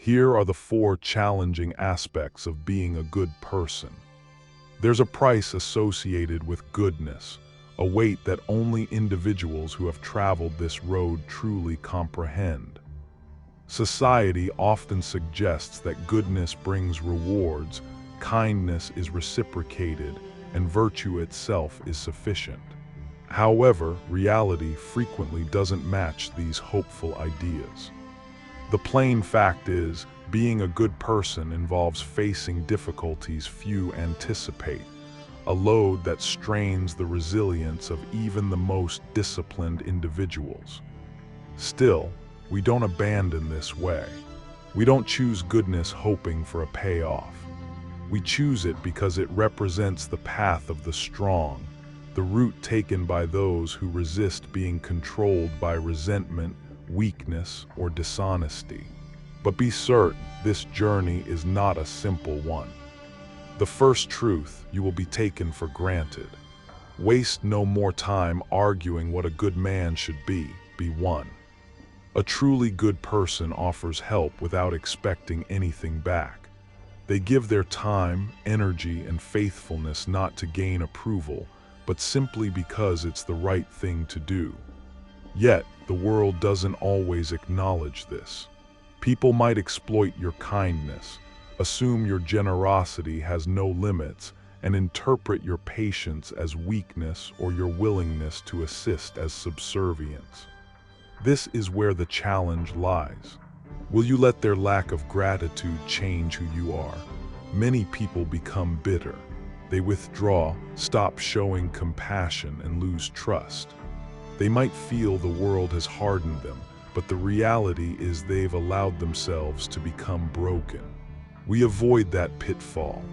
Here are the 4 challenging aspects of being a good person. There's a price associated with goodness, a weight that only individuals who have traveled this road truly comprehend. Society often suggests that goodness brings rewards, kindness is reciprocated, and virtue itself is sufficient. However, reality frequently doesn't match these hopeful ideas. The plain fact is, being a good person involves facing difficulties few anticipate, a load that strains the resilience of even the most disciplined individuals. Still, we don't abandon this way. We don't choose goodness hoping for a payoff. We choose it because it represents the path of the strong, the route taken by those who resist being controlled by resentment, weakness, or dishonesty. But be certain, this journey is not a simple one. The first truth you will be taken for granted. Waste no more time arguing what a good man should be one. A truly good person offers help without expecting anything back. They give their time, energy, and faithfulness not to gain approval, but simply because it's the right thing to do. Yet, the world doesn't always acknowledge this. People might exploit your kindness, assume your generosity has no limits, and interpret your patience as weakness or your willingness to assist as subservience. This is where the challenge lies. Will you let their lack of gratitude change who you are? Many people become bitter. They withdraw, stop showing compassion, and lose trust. They might feel the world has hardened them, but the reality is they've allowed themselves to become broken. We avoid that pitfall.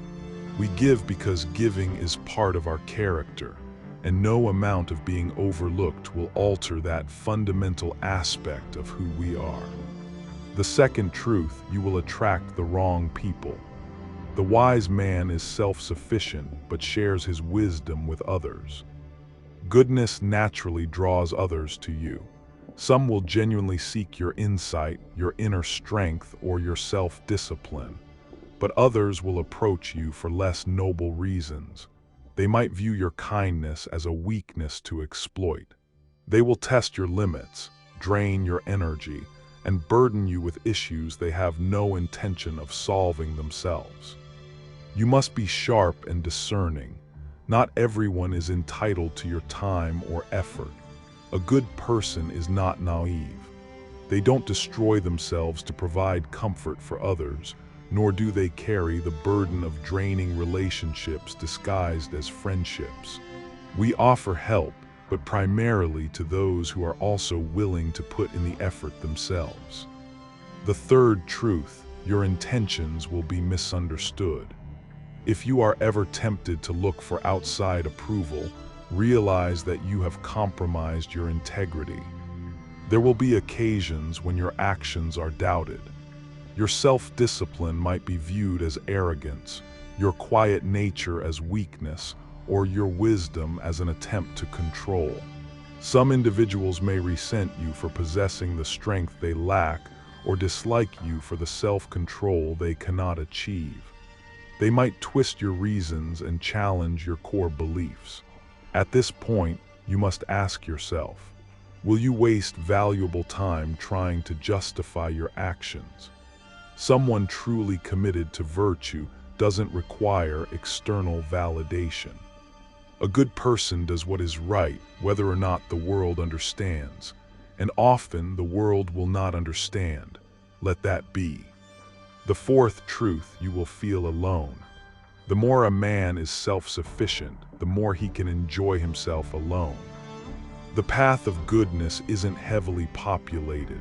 We give because giving is part of our character, and no amount of being overlooked will alter that fundamental aspect of who we are. The second truth, you will attract the wrong people. The wise man is self-sufficient but shares his wisdom with others. Goodness naturally draws others to you. Some will genuinely seek your insight, your inner strength, or your self-discipline. But others will approach you for less noble reasons. They might view your kindness as a weakness to exploit. They will test your limits, drain your energy, and burden you with issues they have no intention of solving themselves. You must be sharp and discerning. Not everyone is entitled to your time or effort. A good person is not naive. They don't destroy themselves to provide comfort for others, nor do they carry the burden of draining relationships disguised as friendships. We offer help, but primarily to those who are also willing to put in the effort themselves. The third truth, your intentions will be misunderstood. If you are ever tempted to look for outside approval, realize that you have compromised your integrity. There will be occasions when your actions are doubted. Your self-discipline might be viewed as arrogance, your quiet nature as weakness, or your wisdom as an attempt to control. Some individuals may resent you for possessing the strength they lack, or dislike you for the self-control they cannot achieve. They might twist your reasons and challenge your core beliefs. At this point, you must ask yourself, will you waste valuable time trying to justify your actions? Someone truly committed to virtue doesn't require external validation. A good person does what is right, whether or not the world understands. And often the world will not understand. Let that be. The fourth truth, you will feel alone. The more a man is self-sufficient, the more he can enjoy himself alone. The path of goodness isn't heavily populated.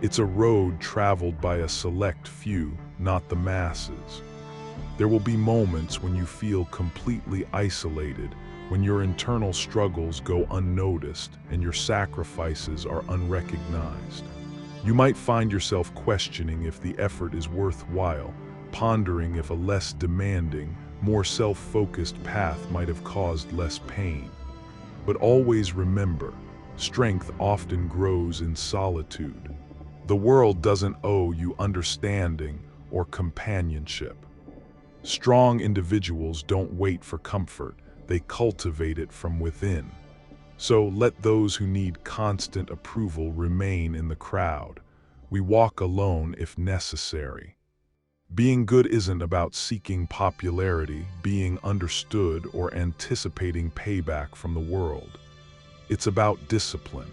It's a road traveled by a select few, not the masses. There will be moments when you feel completely isolated, when your internal struggles go unnoticed and your sacrifices are unrecognized. You might find yourself questioning if the effort is worthwhile, pondering if a less demanding, more self-focused path might have caused less pain. But always remember, strength often grows in solitude. The world doesn't owe you understanding or companionship. Strong individuals don't wait for comfort, they cultivate it from within. So let those who need constant approval remain in the crowd. We walk alone if necessary. Being good isn't about seeking popularity, being understood, or anticipating payback from the world. It's about discipline.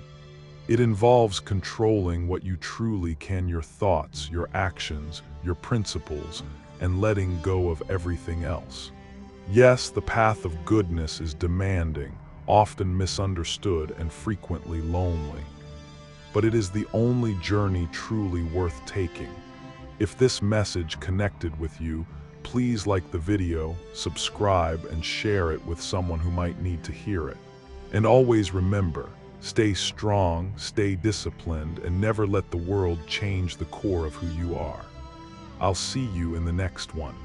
It involves controlling what you truly can, your thoughts, your actions, your principles, and letting go of everything else. Yes, the path of goodness is demanding, often misunderstood, and frequently lonely. But it is the only journey truly worth taking. If this message connected with you, please like the video, subscribe, and share it with someone who might need to hear it. And always remember, stay strong, stay disciplined, and never let the world change the core of who you are. I'll see you in the next one.